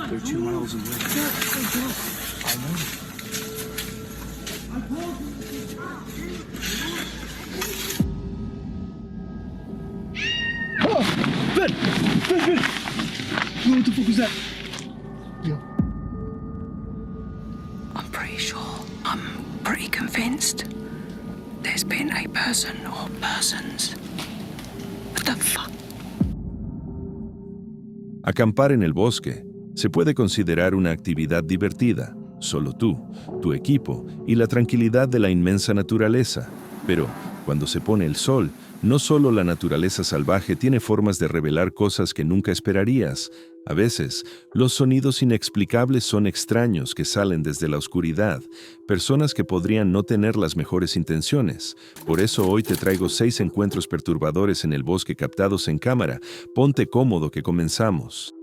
They're 2 miles away. I know. Oh! Ben! What the fuck was that? Yeah. I'm pretty convinced there's been a person or persons. What the fuck? Acampar en el bosque se puede considerar una actividad divertida, solo tú, tu equipo y la tranquilidad de la inmensa naturaleza. Pero, cuando se pone el sol, no solo la naturaleza salvaje tiene formas de revelar cosas que nunca esperarías. A veces, los sonidos inexplicables son extraños que salen desde la oscuridad, personas que podrían no tener las mejores intenciones. Por eso hoy te traigo 6 encuentros perturbadores en el bosque captados en cámara. Ponte cómodo que comenzamos.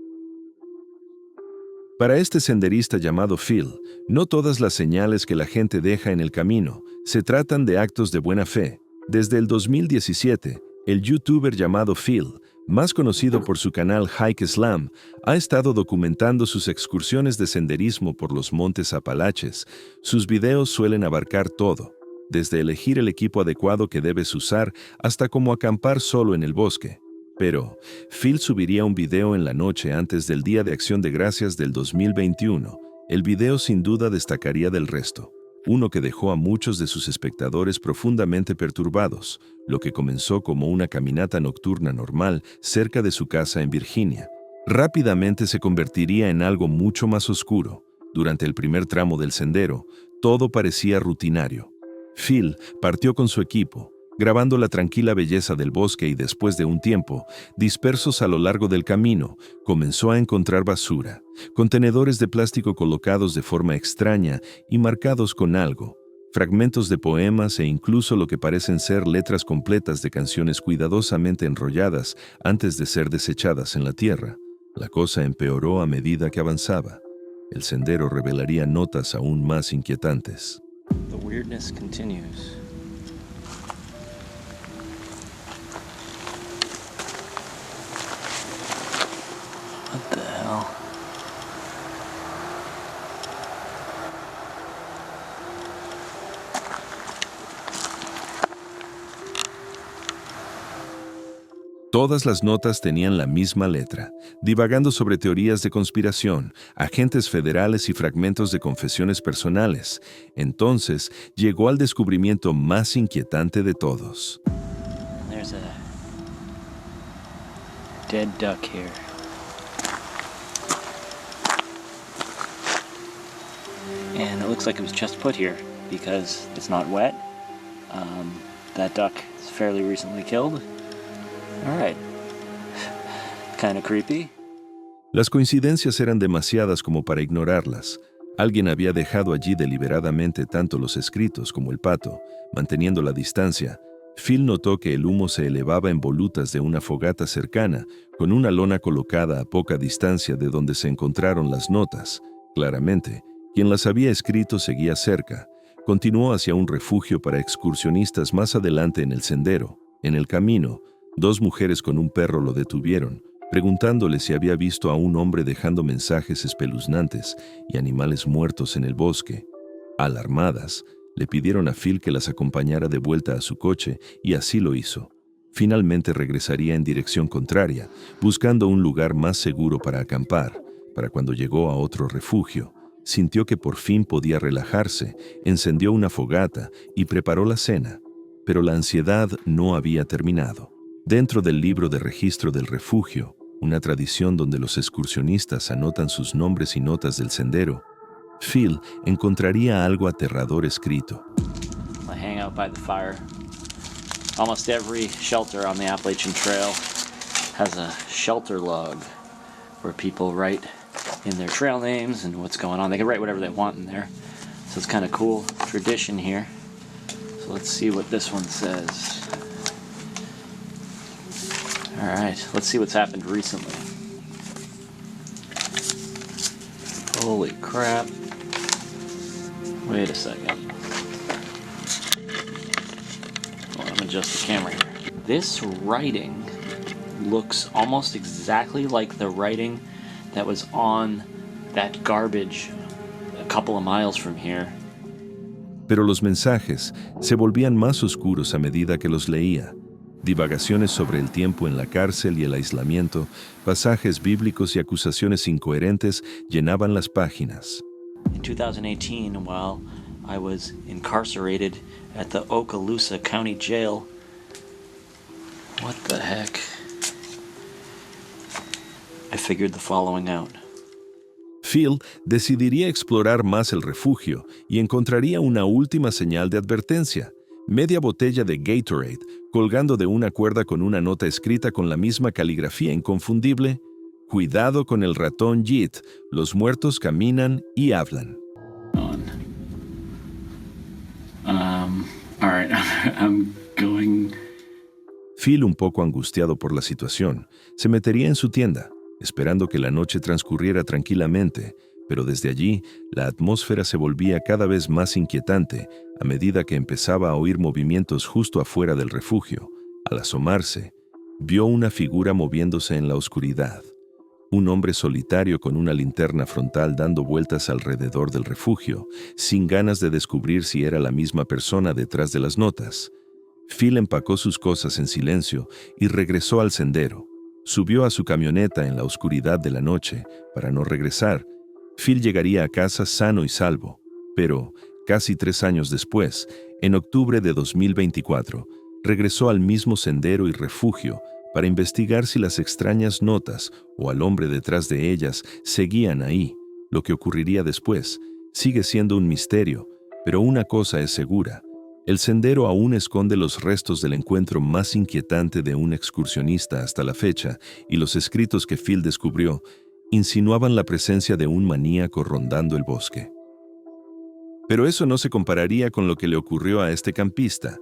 Para este senderista llamado Phil, no todas las señales que la gente deja en el camino se tratan de actos de buena fe. Desde el 2017, el youtuber llamado Phil, más conocido por su canal Hike Slam, ha estado documentando sus excursiones de senderismo por los montes Apalaches. Sus videos suelen abarcar todo, desde elegir el equipo adecuado que debes usar hasta cómo acampar solo en el bosque. Pero Phil subiría un video en la noche antes del Día de Acción de Gracias del 2021. El video sin duda destacaría del resto. Uno que dejó a muchos de sus espectadores profundamente perturbados, lo que comenzó como una caminata nocturna normal cerca de su casa en Virginia. Rápidamente se convertiría en algo mucho más oscuro. Durante el primer tramo del sendero, todo parecía rutinario. Phil partió con su equipo, grabando la tranquila belleza del bosque y después de un tiempo, dispersos a lo largo del camino, comenzó a encontrar basura, contenedores de plástico colocados de forma extraña y marcados con algo, fragmentos de poemas e incluso lo que parecen ser letras completas de canciones cuidadosamente enrolladas antes de ser desechadas en la tierra. La cosa empeoró a medida que avanzaba. El sendero revelaría notas aún más inquietantes. The weirdness continues. What the hell? Todas las notas tenían la misma letra, divagando sobre teorías de conspiración, agentes federales y fragmentos de confesiones personales. Entonces, llegó al descubrimiento más inquietante de todos. There's a dead duck here. And it looks like it was just put here because it's not wet. That duck is fairly recently killed. All right. Kind of creepy. Las coincidencias eran demasiadas como para ignorarlas. Alguien había dejado allí deliberadamente tanto los escritos como el pato, manteniendo la distancia. Phil notó que el humo se elevaba en volutas de una fogata cercana, con una lona colocada a poca distancia de donde se encontraron las notas. Claramente, quien las había escrito seguía cerca. Continuó hacia un refugio para excursionistas más adelante en el sendero. En el camino, 2 mujeres con un perro lo detuvieron, preguntándole si había visto a un hombre dejando mensajes espeluznantes y animales muertos en el bosque. Alarmadas, le pidieron a Phil que las acompañara de vuelta a su coche y así lo hizo. Finalmente regresaría en dirección contraria, buscando un lugar más seguro para acampar. Para cuando llegó a otro refugio, sintió que por fin podía relajarse, encendió una fogata y preparó la cena. Pero la ansiedad no había terminado. Dentro del libro de registro del refugio, una tradición donde los excursionistas anotan sus nombres y notas del sendero, Phil encontraría algo aterrador escrito. I hang out by the fire. Almost every shelter on the Appalachian Trail has a shelter log where people write in their trail names and what's going on. They can write whatever they want in there. So it's kind of cool tradition here. So let's see what this one says. All right, let's see what's happened recently. Holy crap. Wait a second. Well, I'm adjust the camera here. This writing looks almost exactly like the writing that was on that garbage a couple of miles from here. Pero los mensajes se volvían más oscuros a medida que los leía. Divagaciones sobre el tiempo en la cárcel y el aislamiento, pasajes bíblicos y acusaciones incoherentes llenaban las páginas. In 2018, while I was incarcerated at the Okaloosa County Jail, what the heck? I figured the following out. Phil decidiría explorar más el refugio y encontraría una última señal de advertencia: media botella de Gatorade colgando de una cuerda con una nota escrita con la misma caligrafía inconfundible: cuidado con el ratón Yeet, los muertos caminan y hablan. All right, I'm going. Phil, un poco angustiado por la situación, se metería en su tienda, esperando que la noche transcurriera tranquilamente, pero desde allí la atmósfera se volvía cada vez más inquietante a medida que empezaba a oír movimientos justo afuera del refugio. Al asomarse, vio una figura moviéndose en la oscuridad. Un hombre solitario con una linterna frontal dando vueltas alrededor del refugio, sin ganas de descubrir si era la misma persona detrás de las notas. Phil empacó sus cosas en silencio y regresó al sendero. Subió a su camioneta en la oscuridad de la noche para no regresar. Phil llegaría a casa sano y salvo, pero casi 3 años después, en octubre de 2024, regresó al mismo sendero y refugio para investigar si las extrañas notas o al hombre detrás de ellas seguían ahí. Lo que ocurriría después sigue siendo un misterio, pero una cosa es segura: el sendero aún esconde los restos del encuentro más inquietante de un excursionista hasta la fecha, y los escritos que Phil descubrió insinuaban la presencia de un maníaco rondando el bosque. Pero eso no se compararía con lo que le ocurrió a este campista.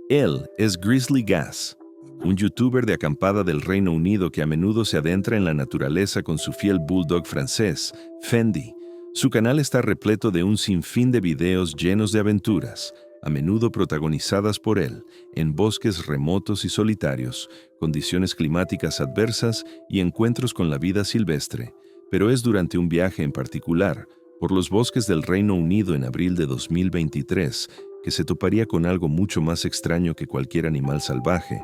Él es Grizzly Gas, un youtuber de acampada del Reino Unido que a menudo se adentra en la naturaleza con su fiel bulldog francés, Fendi. Su canal está repleto de un sinfín de videos llenos de aventuras, a menudo protagonizadas por él, en bosques remotos y solitarios, condiciones climáticas adversas y encuentros con la vida silvestre. Pero es durante un viaje en particular, por los bosques del Reino Unido en abril de 2023, que se toparía con algo mucho más extraño que cualquier animal salvaje.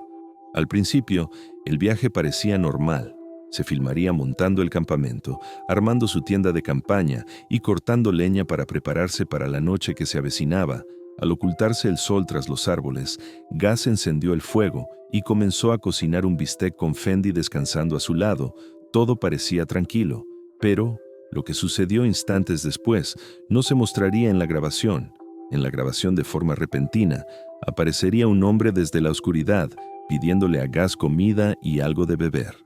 Al principio, el viaje parecía normal. Se filmaría montando el campamento, armando su tienda de campaña y cortando leña para prepararse para la noche que se avecinaba. Al ocultarse el sol tras los árboles, Gas encendió el fuego y comenzó a cocinar un bistec con Fendi descansando a su lado. Todo parecía tranquilo, pero lo que sucedió instantes después no se mostraría en la grabación. En la grabación, de forma repentina, aparecería un hombre desde la oscuridad, pidiéndole a Gas comida y algo de beber.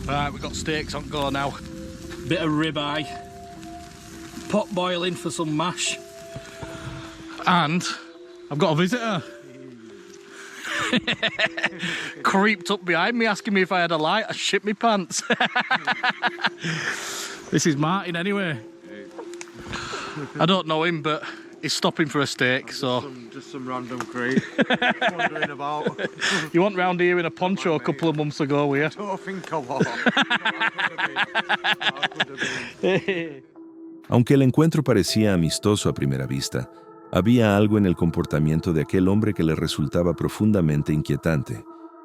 Right, we've got steaks on go now. Bit of ribeye. Pot boiling for some mash. And I've got a visitor. Creeped up behind me asking me if I had a light. I shit my pants. This is Martin anyway. I don't know him, but he's stopping for a steak, so... Just some random creep wandering about. You went round here in a poncho a couple of months ago, were you? I don't think I was. I could have been. Aunque el encuentro parecía amistoso a primera vista, había algo en el comportamiento de aquel hombre que le resultaba profundamente inquietante.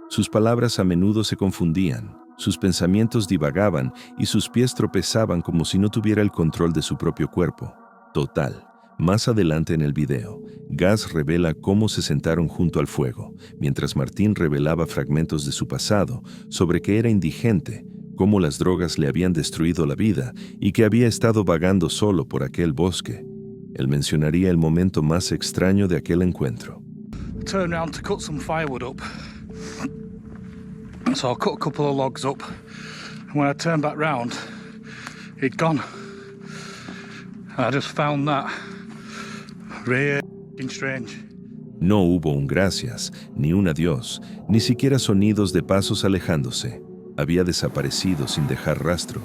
Sus palabras a menudo se confundían, sus pensamientos divagaban y sus pies tropezaban como si no tuviera el control de su propio cuerpo. Total. Más adelante en el video, Gas revela cómo se sentaron junto al fuego, mientras Martín revelaba fragmentos de su pasado sobre que era indigente, cómo las drogas le habían destruido la vida y que había estado vagando solo por aquel bosque. Él mencionaría el momento más extraño de aquel encuentro. Turned round to cut some firewood up. So I cut a couple of logs up. And when I turned back round, he'd gone. And I just found that really strange. No hubo un gracias, ni un adiós, ni siquiera sonidos de pasos alejándose. Había desaparecido sin dejar rastro.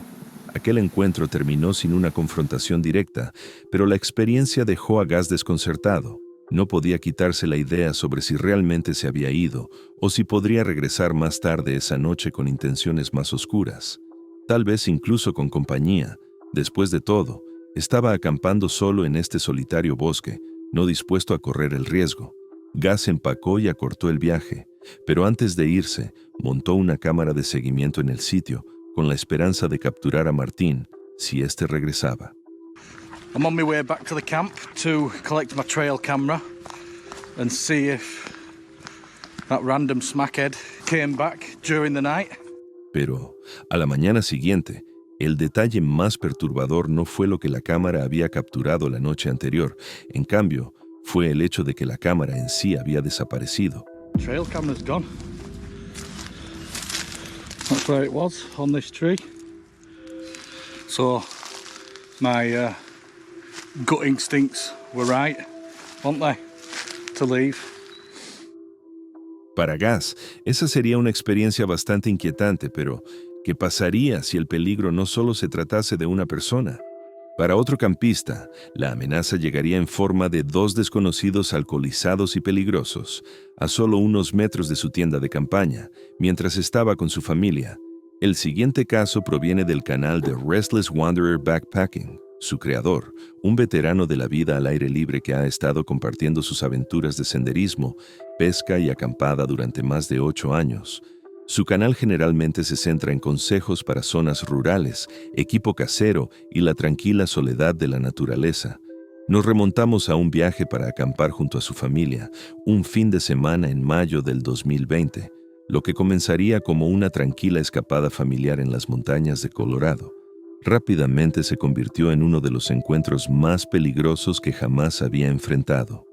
Aquel encuentro terminó sin una confrontación directa, pero la experiencia dejó a Gas desconcertado. No podía quitarse la idea sobre si realmente se había ido o si podría regresar más tarde esa noche con intenciones más oscuras. Tal vez incluso con compañía, Después de todo, estaba acampando solo en este solitario bosque, no dispuesto a correr el riesgo. Gus empacó y acortó el viaje, pero antes de irse, montó una cámara de seguimiento en el sitio con la esperanza de capturar a Martín si éste regresaba. I'm on my way back to the camp to collect my trail camera and see if that random smackhead came back during the night. Pero, a la mañana siguiente, el detalle más perturbador no fue lo que la cámara había capturado la noche anterior. En cambio, fue el hecho de que la cámara en sí había desaparecido. Trail camera's gone. That's where it was, on this tree. So, my gut instincts were right, weren't they? To leave. Para Gus, esa sería una experiencia bastante inquietante, pero ¿qué pasaría si el peligro no solo se tratase de una persona? Para otro campista, la amenaza llegaría en forma de dos desconocidos alcoholizados y peligrosos, a solo unos metros de su tienda de campaña, mientras estaba con su familia. El siguiente caso proviene del canal de Restless Wanderer Backpacking. Su creador, un veterano de la vida al aire libre que ha estado compartiendo sus aventuras de senderismo, pesca y acampada durante más de 8 años. Su canal generalmente se centra en consejos para zonas rurales, equipo casero y la tranquila soledad de la naturaleza. Nos remontamos a un viaje para acampar junto a su familia, un fin de semana en mayo del 2020, lo que comenzaría como una tranquila escapada familiar en las montañas de Colorado. Rápidamente se convirtió en uno de los encuentros más peligrosos que jamás había enfrentado.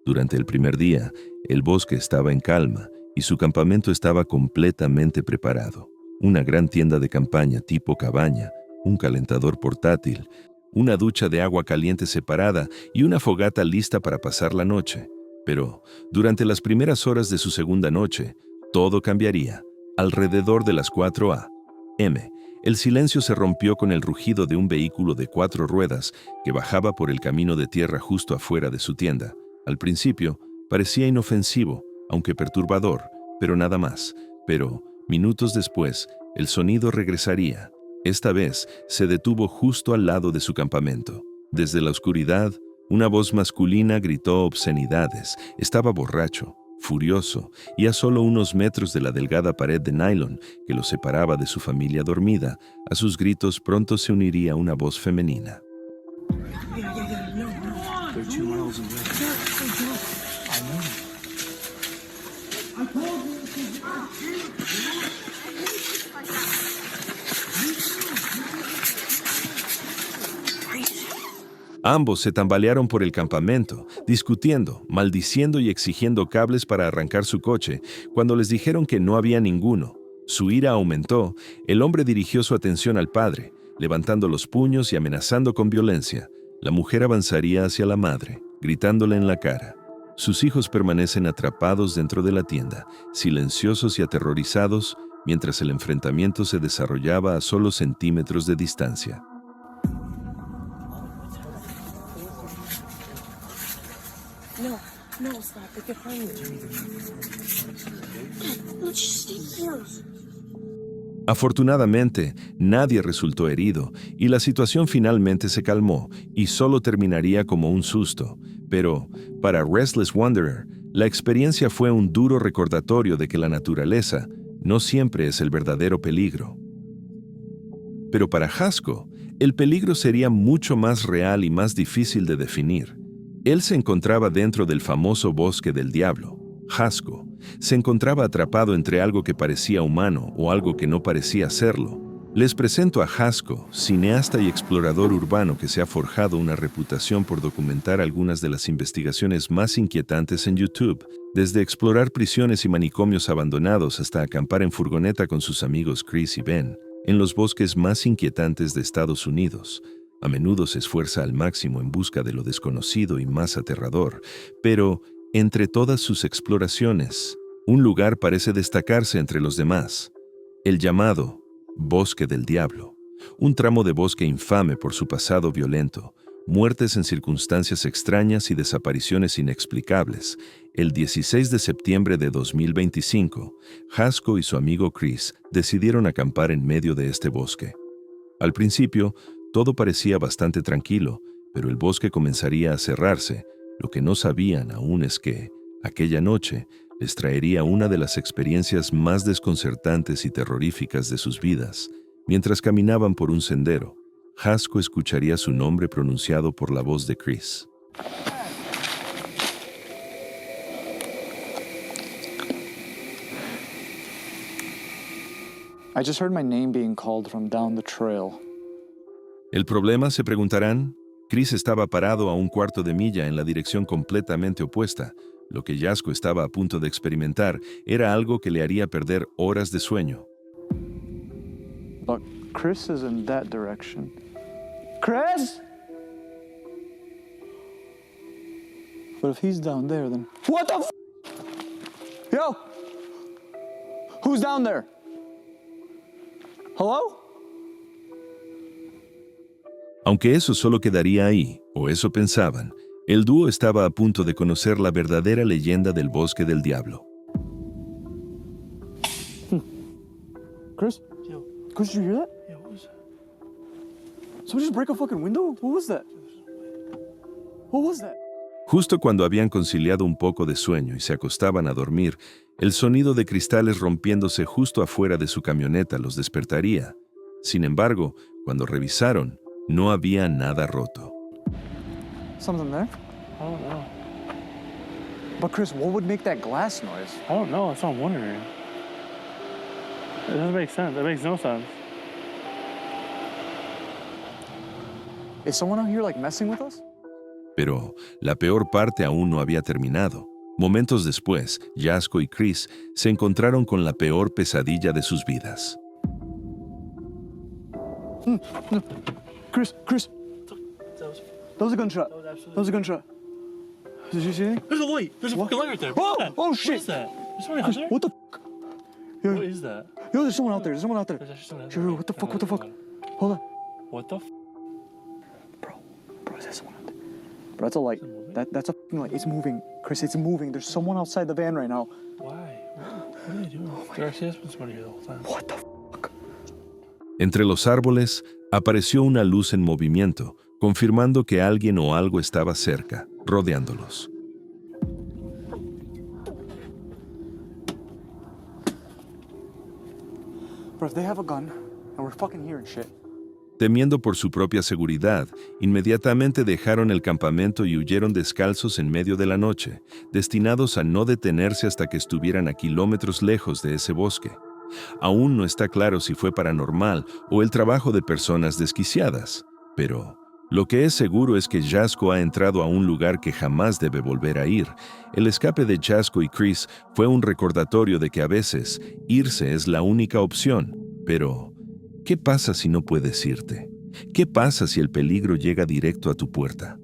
Durante el primer día, el bosque estaba en calma y su campamento estaba completamente preparado. Una gran tienda de campaña tipo cabaña, un calentador portátil, una ducha de agua caliente separada y una fogata lista para pasar la noche. Pero, durante las primeras horas de su segunda noche, todo cambiaría. Alrededor de las 4 a.m., el silencio se rompió con el rugido de un vehículo de 4 ruedas que bajaba por el camino de tierra justo afuera de su tienda. Al principio, parecía inofensivo, aunque perturbador, pero nada más. Pero, minutos después, el sonido regresaría. Esta vez, se detuvo justo al lado de su campamento. Desde la oscuridad, una voz masculina gritó obscenidades. Estaba borracho, furioso, y a solo unos metros de la delgada pared de nylon que lo separaba de su familia dormida. A sus gritos pronto se uniría una voz femenina. Ambos se tambalearon por el campamento, discutiendo, maldiciendo y exigiendo cables para arrancar su coche. Cuando les dijeron que no había ninguno, su ira aumentó. El hombre dirigió su atención al padre, levantando los puños y amenazando con violencia. La mujer avanzaría hacia la madre, gritándole en la cara. Sus hijos permanecen atrapados dentro de la tienda, silenciosos y aterrorizados, mientras el enfrentamiento se desarrollaba a solo centímetros de distancia. No, stop. They're behind you. No, just stay there. Afortunadamente, nadie resultó herido y la situación finalmente se calmó y solo terminaría como un susto. Pero, para Restless Wanderer, la experiencia fue un duro recordatorio de que la naturaleza no siempre es el verdadero peligro. Pero para Hasko, el peligro sería mucho más real y más difícil de definir. Él se encontraba dentro del famoso bosque del diablo. Hasko se encontraba atrapado entre algo que parecía humano o algo que no parecía serlo. Les presento a Hasko, cineasta y explorador urbano que se ha forjado una reputación por documentar algunas de las investigaciones más inquietantes en YouTube, desde explorar prisiones y manicomios abandonados hasta acampar en furgoneta con sus amigos Chris y Ben, en los bosques más inquietantes de Estados Unidos. A menudo se esfuerza al máximo en busca de lo desconocido y más aterrador, pero entre todas sus exploraciones, un lugar parece destacarse entre los demás: el llamado Bosque del Diablo, un tramo de bosque infame por su pasado violento, muertes en circunstancias extrañas y desapariciones inexplicables. El 16 de septiembre de 2025, Hasko y su amigo Chris decidieron acampar en medio de este bosque. Al principio, Todo parecía bastante tranquilo, pero el bosque comenzaría a cerrarse. Lo que no sabían aún es que, aquella noche, les traería una de las experiencias más desconcertantes y terroríficas de sus vidas. Mientras caminaban por un sendero, Jasko escucharía su nombre pronunciado por la voz de Chris. I just heard my name being called from down the trail. ¿El problema?, se preguntarán. Chris estaba parado a un cuarto de milla en la dirección completamente opuesta. Lo que Jasko estaba a punto de experimentar era algo que le haría perder horas de sueño. But Chris is in that direction. Chris? But if he's down there, then... What the f***? Yo! Who's down there? Hello? Aunque eso solo quedaría ahí, o eso pensaban, el dúo estaba a punto de conocer la verdadera leyenda del Bosque del Diablo. Chris? Yo. Chris, did you hear that? Yeah, what was that? Somebody just break a fucking window? What was that? What was that? Justo cuando habían conciliado un poco de sueño y se acostaban a dormir, el sonido de cristales rompiéndose justo afuera de su camioneta los despertaría. Sin embargo, cuando revisaron, no había nada roto. Something there? I don't know. But Chris, what would make that glass noise? I don't know. That's what I'm wondering. It doesn't make sense. It makes no sense. Is someone out here like messing with us? Pero la peor parte aún no había terminado. Momentos después, Jasko y Chris se encontraron con la peor pesadilla de sus vidas. Chris, That was that was a gunshot. That was absolutely- That was a gunshot. Did you see anything? There's a light. There's a fucking light right there. Oh, What is that? oh, What shit. is that? There's someone out Chris, there? what the f***? Yo, What is that? yo, there's someone out there. There's someone out there. There's actually someone out Yo, there. what the fuck? What the Hold fuck? on. Hold on. What the f? Bro, is there someone out there? Bro, that's a light. That's a f***ing light. It's moving. Chris, it's moving. There's someone outside the van right now. Why? What are they doing? There actually has been somebody here the whole time. What the fuck? Entre los árboles, apareció una luz en movimiento, confirmando que alguien o algo estaba cerca, rodeándolos. Bro, if they have a gun and we're fucking hearing shit. Temiendo por su propia seguridad, inmediatamente dejaron el campamento y huyeron descalzos en medio de la noche, destinados a no detenerse hasta que estuvieran a kilómetros lejos de ese bosque. Aún no está claro si fue paranormal o el trabajo de personas desquiciadas, pero lo que es seguro es que Jasko ha entrado a un lugar que jamás debe volver a ir. El escape de Jasko y Chris fue un recordatorio de que a veces irse es la única opción, pero ¿qué pasa si no puedes irte? ¿Qué pasa si el peligro llega directo a tu puerta?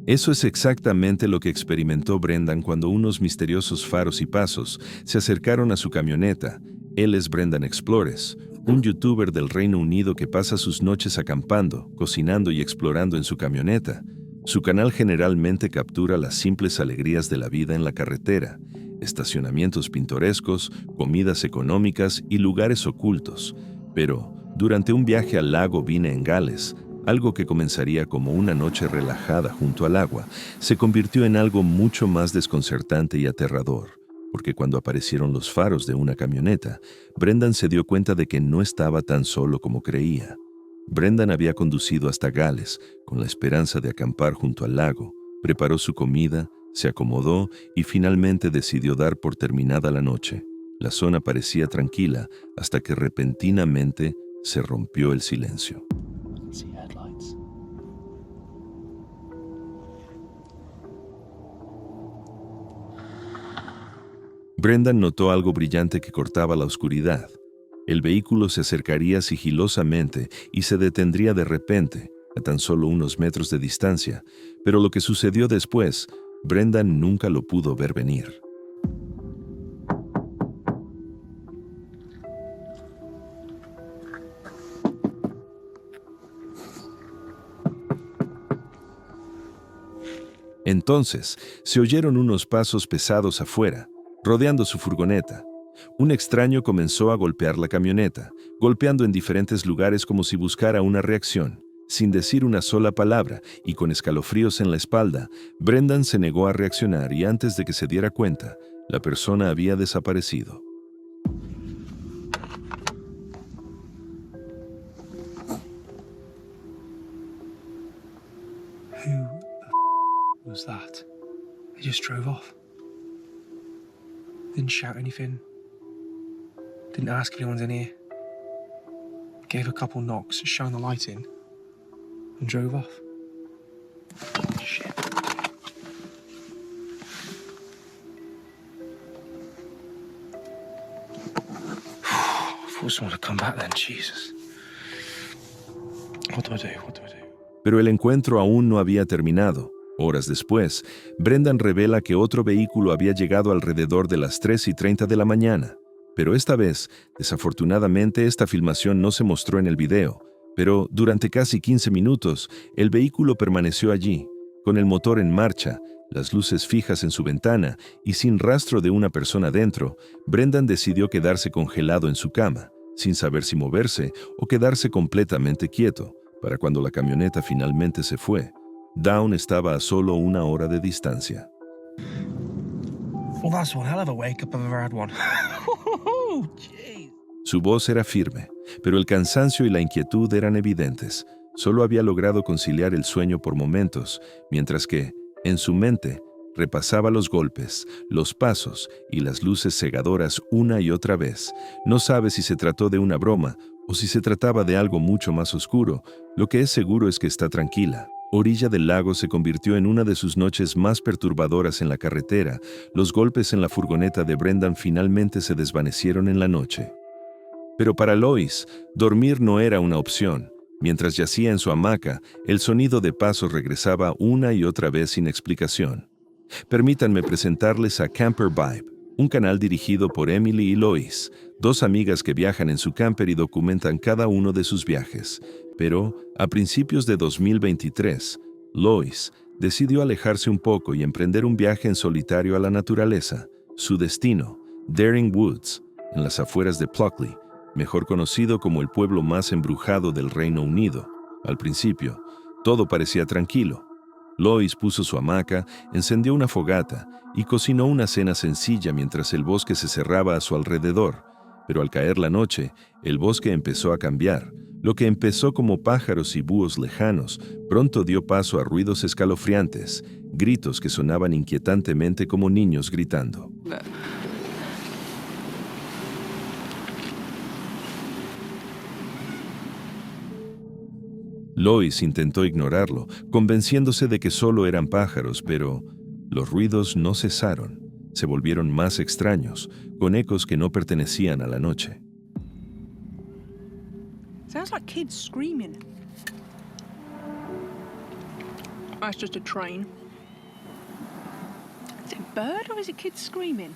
Eso es exactamente lo que experimentó Brendan cuando unos misteriosos faros y pasos se acercaron a su camioneta. Él es Brendan Explores, un youtuber del Reino Unido que pasa sus noches acampando, cocinando y explorando en su camioneta. Su canal generalmente captura las simples alegrías de la vida en la carretera, estacionamientos pintorescos, comidas económicas y lugares ocultos. Pero, durante un viaje al lago Vine en Gales, algo que comenzaría como una noche relajada junto al agua, se convirtió en algo mucho más desconcertante y aterrador, porque cuando aparecieron los faros de una camioneta, Brendan se dio cuenta de que no estaba tan solo como creía. Brendan había conducido hasta Gales con la esperanza de acampar junto al lago, preparó su comida, se acomodó y finalmente decidió dar por terminada la noche. La zona parecía tranquila hasta que repentinamente se rompió el silencio. Brendan notó algo brillante que cortaba la oscuridad. El vehículo se acercaría sigilosamente y se detendría de repente, a tan solo unos metros de distancia, pero lo que sucedió después, Brendan nunca lo pudo ver venir. Entonces, se oyeron unos pasos pesados afuera, rodeando su furgoneta. Un extraño comenzó a golpear la camioneta, golpeando en diferentes lugares como si buscara una reacción. Sin decir una sola palabra y con escalofríos en la espalda, Brendan se negó a reaccionar y antes de que se diera cuenta, la persona había desaparecido. Who the was that? They just drove off. Didn't shout anything. Didn't ask if anyone's in here. Gave a couple knocks, shone the light in, and drove off. Shit. I thought someone would come back then, Jesus. What do I do? What do I do? Pero el encuentro aún no había terminado. Horas después, Brendan revela que otro vehículo había llegado alrededor de las 3:30 de la mañana. Pero esta vez, desafortunadamente, esta filmación no se mostró en el video. Pero durante casi 15 minutos, el vehículo permaneció allí, con el motor en marcha, las luces fijas en su ventana y sin rastro de una persona dentro. Brendan decidió quedarse congelado en su cama, sin saber si moverse o quedarse completamente quieto, para cuando la camioneta finalmente se fue. Down estaba a solo 1 hora de distancia. Well, that's one hell of a wake up if I've ever had one. Jeez. Su voz era firme, pero el cansancio y la inquietud eran evidentes. Solo había logrado conciliar el sueño por momentos, mientras que, en su mente, repasaba los golpes, los pasos y las luces cegadoras una y otra vez. No sabe si se trató de una broma o si se trataba de algo mucho más oscuro. Lo que es seguro es que está tranquila. Orilla del Lago se convirtió en una de sus noches más perturbadoras en la carretera. Los golpes en la furgoneta de Brendan finalmente se desvanecieron en la noche. Pero para Lois, dormir no era una opción. Mientras yacía en su hamaca, el sonido de pasos regresaba una y otra vez sin explicación. Permítanme presentarles a Camper Vibe, un canal dirigido por Emily y Lois, 2 amigas que viajan en su camper y documentan cada uno de sus viajes. Pero, a principios de 2023, Lois decidió alejarse un poco y emprender un viaje en solitario a la naturaleza. Su destino, Daring Woods, en las afueras de Pluckley, mejor conocido como el pueblo más embrujado del Reino Unido. Al principio, todo parecía tranquilo. Lois puso su hamaca, encendió una fogata y cocinó una cena sencilla mientras el bosque se cerraba a su alrededor. Pero al caer la noche, el bosque empezó a cambiar. Lo que empezó como pájaros y búhos lejanos, pronto dio paso a ruidos escalofriantes, gritos que sonaban inquietantemente como niños gritando. Lois intentó ignorarlo, convenciéndose de que solo eran pájaros, pero los ruidos no cesaron. Se volvieron más extraños, con ecos que no pertenecían a la noche. Sounds like kids screaming. That's just a train. Is it a bird or is it kids screaming?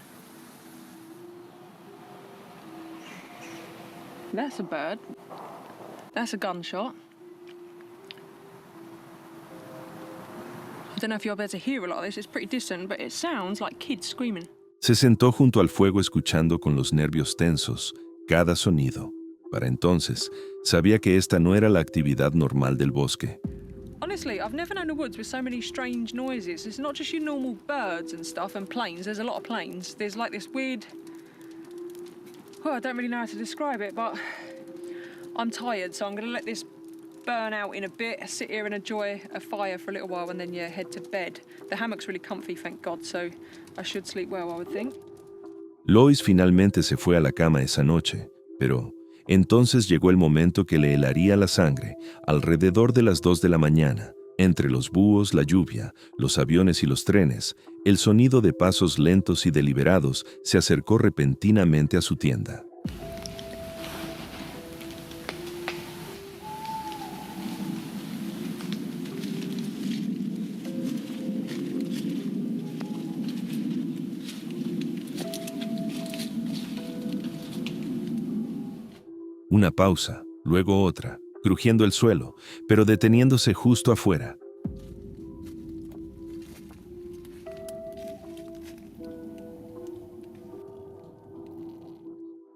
That's a bird. That's a gunshot. I don't know if you're able to hear a lot of this, it's pretty distant, but it sounds like kids screaming. Se sentó junto al fuego escuchando con los nervios tensos cada sonido. Para entonces, sabía que esta no era la actividad normal del bosque. Honestly, I've never known a woods with so many strange noises. It's not just your normal birds and stuff and planes. There's a lot of planes. There's like this weird... Well, I don't really know how to describe it, but I'm tired, so I'm going to let this burn out in a bit, sit here and enjoy a fire for a little while and then, yeah, head to bed. The hammock's really comfy, thank God, so I should sleep well, I would think. Lois finalmente se fue a la cama esa noche, pero entonces llegó el momento que le helaría la sangre. Alrededor de las 2 de la mañana, entre los búhos, la lluvia, los aviones y los trenes, el sonido de pasos lentos y deliberados se acercó repentinamente a su tienda. Una pausa, luego otra, crujiendo el suelo, pero deteniéndose justo afuera.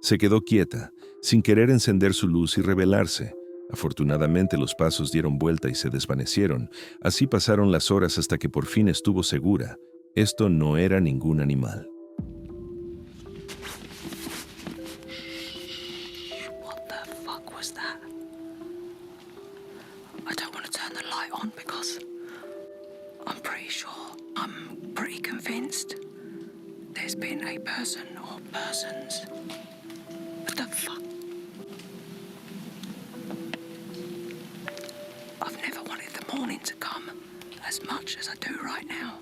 Se quedó quieta, sin querer encender su luz y revelarse. Afortunadamente los pasos dieron vuelta y se desvanecieron. Así pasaron las horas hasta que por fin estuvo segura. Esto no era ningún animal. What the fuck was that? I don't want to turn the light on because I'm pretty convinced there's been a person or persons. What the fuck? I've never wanted the morning to come as much as I do right now.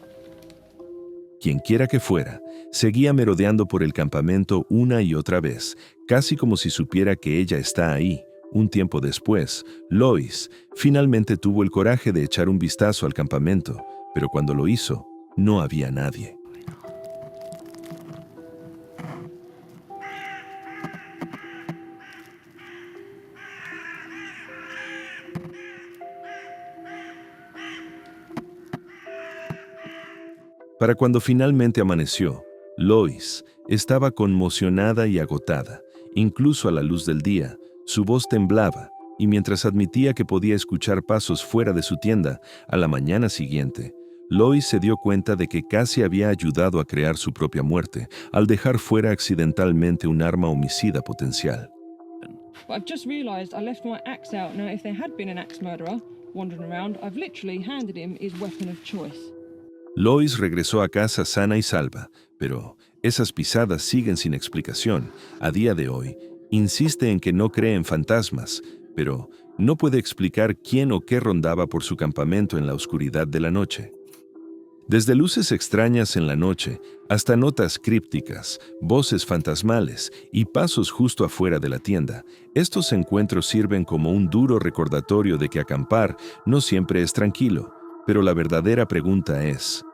Quienquiera que fuera, seguía merodeando por el campamento una y otra vez, casi como si supiera que ella está ahí. Un tiempo después, Lois finalmente tuvo el coraje de echar un vistazo al campamento, pero cuando lo hizo, no había nadie. Para cuando finalmente amaneció, Lois estaba conmocionada y agotada. Incluso a la luz del día, su voz temblaba, y mientras admitía que podía escuchar pasos fuera de su tienda, a la mañana siguiente, Lois se dio cuenta de que casi había ayudado a crear su propia muerte, al dejar fuera accidentalmente un arma homicida potencial. But I've just realised I left my axe out. Now, if there had been an axe murderer wandering around, I've literally handed him his weapon of choice. Lois regresó a casa sana y salva, pero esas pisadas siguen sin explicación. A día de hoy, insiste en que no cree en fantasmas, pero no puede explicar quién o qué rondaba por su campamento en la oscuridad de la noche. Desde luces extrañas en la noche hasta notas crípticas, voces fantasmales y pasos justo afuera de la tienda, estos encuentros sirven como un duro recordatorio de que acampar no siempre es tranquilo. Pero la verdadera pregunta es,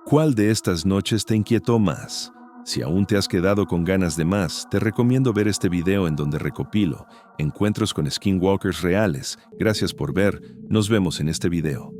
¿cuál de estas noches te inquietó más? Si aún te has quedado con ganas de más, te recomiendo ver este video en donde recopilo encuentros con skinwalkers reales. Gracias por ver, nos vemos en este video.